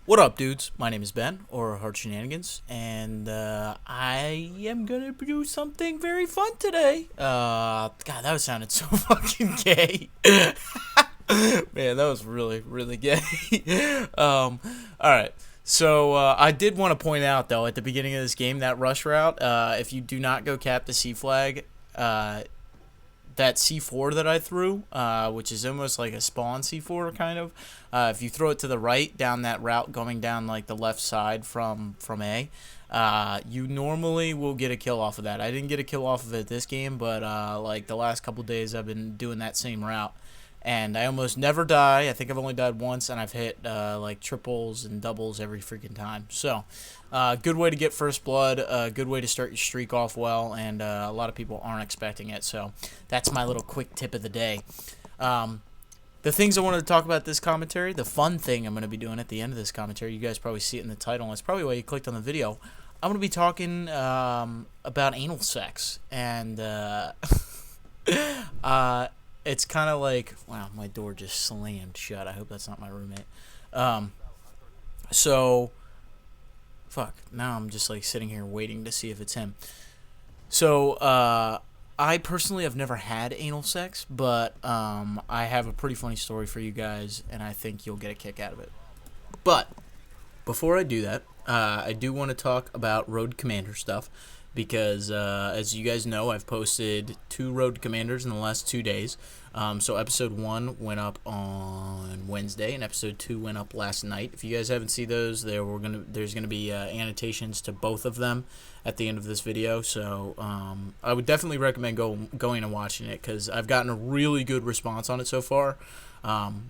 What up, dudes? My name is Ben, or HardShenaniganz, and I am gonna do something very fun today. God, that sounded so fucking gay. Man, that was really, really gay. Alright. So, I did want to point out, though, at the beginning of this game, that rush route, if you do not go cap the C flag, that C4 that I threw, which is almost like a spawn C4 kind of. If you throw it to the right down that route going down like the left side from A, you normally will get a kill off of that. I didn't get a kill off of it this game, but like the last couple days I've been doing that same route. And I almost never die. I think I've only died once, and I've hit like triples and doubles every freaking time. So, good way to get first blood. Good way to start your streak off well, and a lot of people aren't expecting it. So, that's my little quick tip of the day. The things I wanted to talk about this commentary, the fun thing I'm going to be doing at the end of this commentary, you guys probably see it in the title, and that's probably why you clicked on the video. I'm going to be talking about anal sex, and it's kind of like, wow, my door just slammed shut. I hope that's not my roommate. So, fuck, now I'm just like sitting here waiting to see if it's him. So, I personally have never had anal sex, but I have a pretty funny story for you guys, and I think you'll get a kick out of it. But before I do that, I do want to talk about Road Commander stuff, because as you guys know, I've posted 2 Road Commanders in the last 2 days. So episode 1 went up on Wednesday, and episode 2 went up last night. If you guys haven't seen those, there's gonna be annotations to both of them at the end of this video. So I would definitely recommend going and watching it, because I've gotten a really good response on it so far.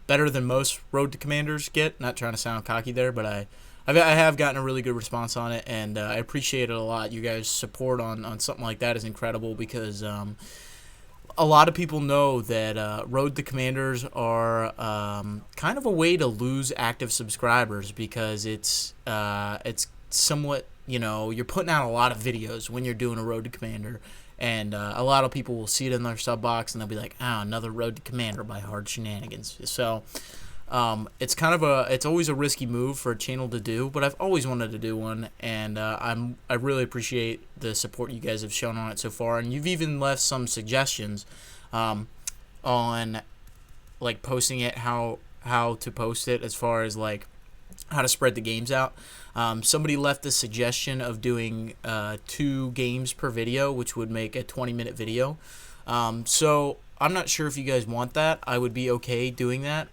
Better than most Road to Commanders get. Not trying to sound cocky there, but I have gotten a really good response on it, and I appreciate it a lot. You guys' support on something like that is incredible, because a lot of people know that Road to Commanders are kind of a way to lose active subscribers, because it's somewhat, you're putting out a lot of videos when you're doing a Road to Commander, and a lot of people will see it in their sub box, and they'll be like, another Road to Commander by HardShenaniganz. So it's always a risky move for a channel to do, but I've always wanted to do one, and I really appreciate the support you guys have shown on it so far, and you've even left some suggestions on like posting it, how to post it, as far as like how to spread the games out. Somebody left the suggestion of doing 2 games per video, which would make a 20-minute video. So I'm not sure if you guys want that. I would be okay doing that.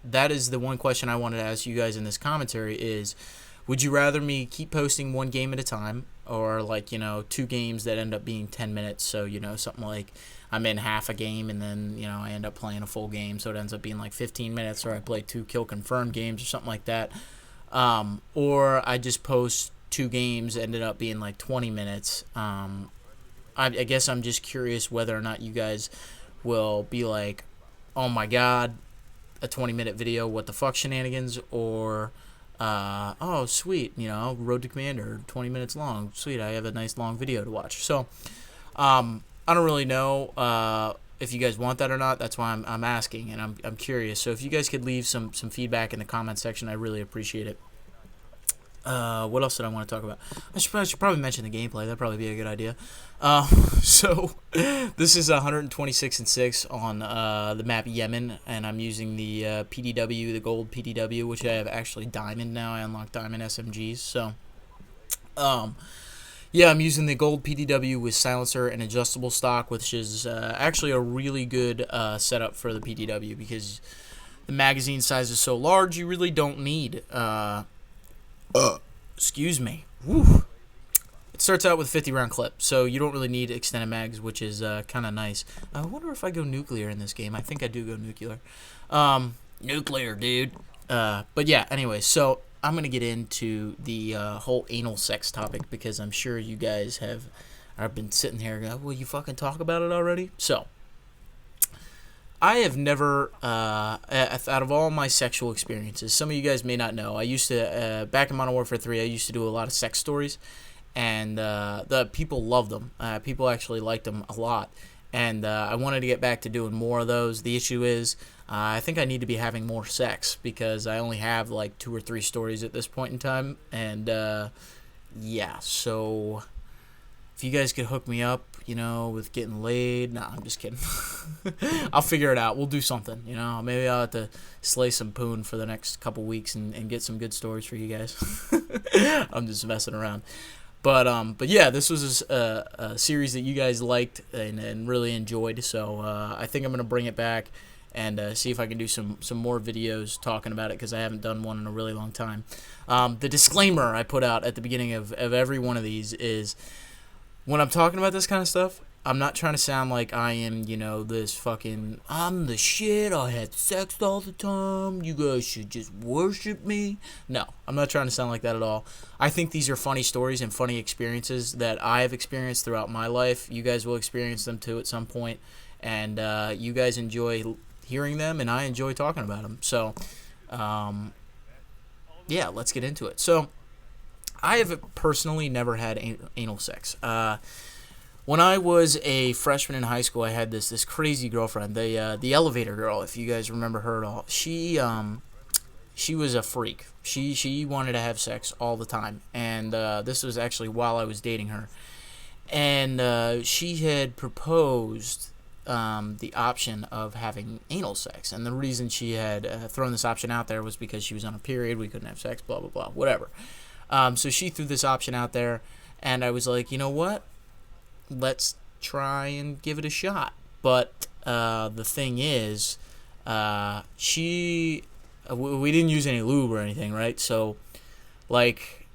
That is the one question I wanted to ask you guys in this commentary is, would you rather me keep posting 1 game at a time, or like, 2 games that end up being 10 minutes? So, something like I'm in half a game, and then, I end up playing a full game, so it ends up being like 15 minutes, or I play 2 kill confirmed games or something like that. Or I just post 2 games, ended up being like 20 minutes. I guess I'm just curious whether or not you guys will be like, oh my god, a 20-minute video, what the fuck shenanigans, or oh sweet, Road to Commander, 20 minutes long, sweet, I have a nice long video to watch. So I don't really know if you guys want that or not. That's why I'm asking, and I'm curious. So if you guys could leave some feedback in the comment section, I really appreciate it. What else did I want to talk about? I should probably mention the gameplay. That'd probably be a good idea. So this is 126-6 on the map Yemen, and I'm using the PDW, the gold PDW, which I have actually diamond now. I unlocked diamond SMGs. So, yeah, I'm using the gold PDW with silencer and adjustable stock, which is actually a really good setup for the PDW, because the magazine size is so large. You really don't need excuse me. Woo. It starts out with a 50-round clip, so you don't really need extended mags, which is kind of nice. I wonder if I go nuclear in this game. I think I do go nuclear. Nuclear, dude. But yeah, anyway, so I'm going to get into the whole anal sex topic, because I'm sure you guys have been sitting here going, will you fucking talk about it already? So, I have never, out of all my sexual experiences, some of you guys may not know, I used to, back in Modern Warfare 3, I used to do a lot of sex stories, and the people loved them. People actually liked them a lot, and I wanted to get back to doing more of those. The issue is, I think I need to be having more sex because I only have like 2 or 3 stories at this point in time, and yeah, so if you guys could hook me up, with getting laid, nah, I'm just kidding. I'll figure it out. We'll do something, Maybe I'll have to slay some poon for the next couple weeks and get some good stories for you guys. I'm just messing around. But yeah, this was a series that you guys liked and really enjoyed, so I think I'm going to bring it back and see if I can do some more videos talking about it, because I haven't done one in a really long time. The disclaimer I put out at the beginning of every one of these is, when I'm talking about this kind of stuff, I'm not trying to sound like I am, this fucking, I'm the shit, I had sex all the time, you guys should just worship me. No, I'm not trying to sound like that at all. I think these are funny stories and funny experiences that I have experienced throughout my life. You guys will experience them too at some point, and you guys enjoy hearing them, and I enjoy talking about them. So, yeah, let's get into it. So, I have personally never had anal sex. When I was a freshman in high school, I had this crazy girlfriend, the elevator girl, if you guys remember her at all. She was a freak. She wanted to have sex all the time, and this was actually while I was dating her. And she had proposed the option of having anal sex, and the reason she had thrown this option out there was because she was on a period, we couldn't have sex, blah blah blah, whatever. So she threw this option out there, and I was like, you know what? Let's try and give it a shot. But the thing is, we didn't use any lube or anything, right? So, like,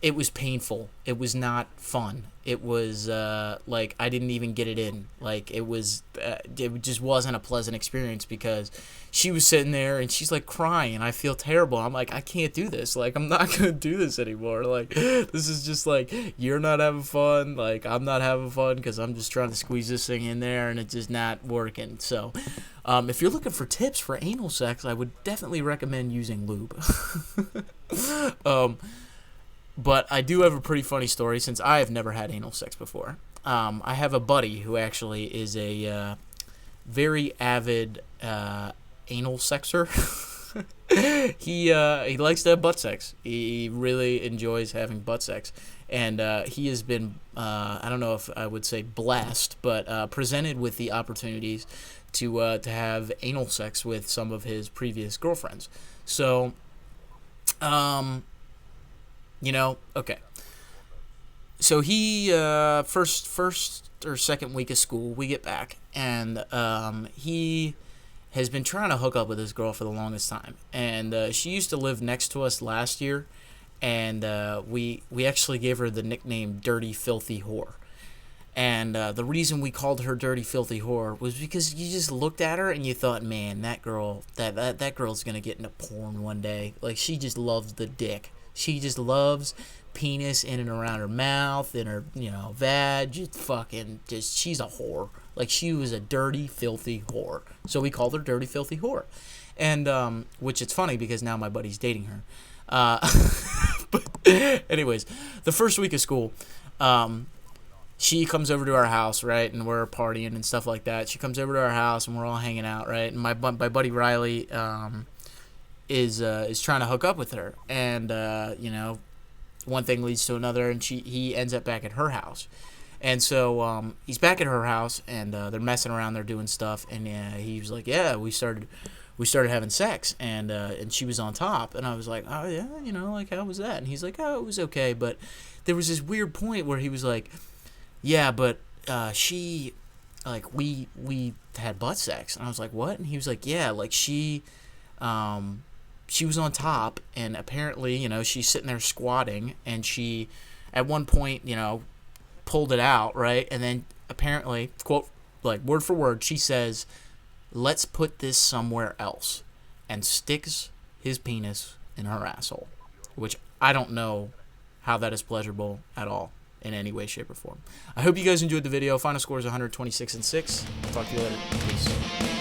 it was painful. It was not fun. It was like I didn't even get it in. Like it just wasn't a pleasant experience because she was sitting there and she's like crying and I feel terrible. I'm like, I can't do this. Like I'm not gonna do this anymore. Like this is just like you're not having fun. Like I'm not having fun because I'm just trying to squeeze this thing in there and it's just not working. So if you're looking for tips for anal sex, I would definitely recommend using lube. But I do have a pretty funny story since I have never had anal sex before. I have a buddy who actually is a very avid anal sexer. He likes to have butt sex. He really enjoys having butt sex. And he has been, I don't know if I would say blessed, but presented with the opportunities to have anal sex with some of his previous girlfriends. So, okay. So he first or second week of school, we get back, and he has been trying to hook up with this girl for the longest time, and she used to live next to us last year, and we actually gave her the nickname Dirty Filthy Whore. And the reason we called her Dirty Filthy Whore was because you just looked at her and you thought, man, that girl, that girl's gonna get into porn one day. Like she just loves the dick. She just loves penis in and around her mouth and her, vag. She's a whore. Like, she was a dirty, filthy whore. So we called her Dirty Filthy Whore. And, which it's funny because now my buddy's dating her. But anyways, the first week of school, she comes over to our house, right, and we're partying and stuff like that. She comes over to our house and we're all hanging out, right, and my buddy Riley, is trying to hook up with her, and one thing leads to another, and he ends up back at her house, and so he's back at her house, and they're messing around, they're doing stuff, and he was like, yeah, we started having sex, and she was on top, and I was like, oh yeah, like how was that? And he's like, oh, it was okay, but there was this weird point where he was like, yeah, but she, like, we had butt sex, and I was like, what? And he was like, yeah, like she was on top, and apparently, she's sitting there squatting, and she, at one point, pulled it out, right? And then apparently, quote, like word for word, she says, let's put this somewhere else, and sticks his penis in her asshole, which I don't know how that is pleasurable at all in any way, shape, or form. I hope you guys enjoyed the video. Final score is 126-6. Talk to you later. Peace.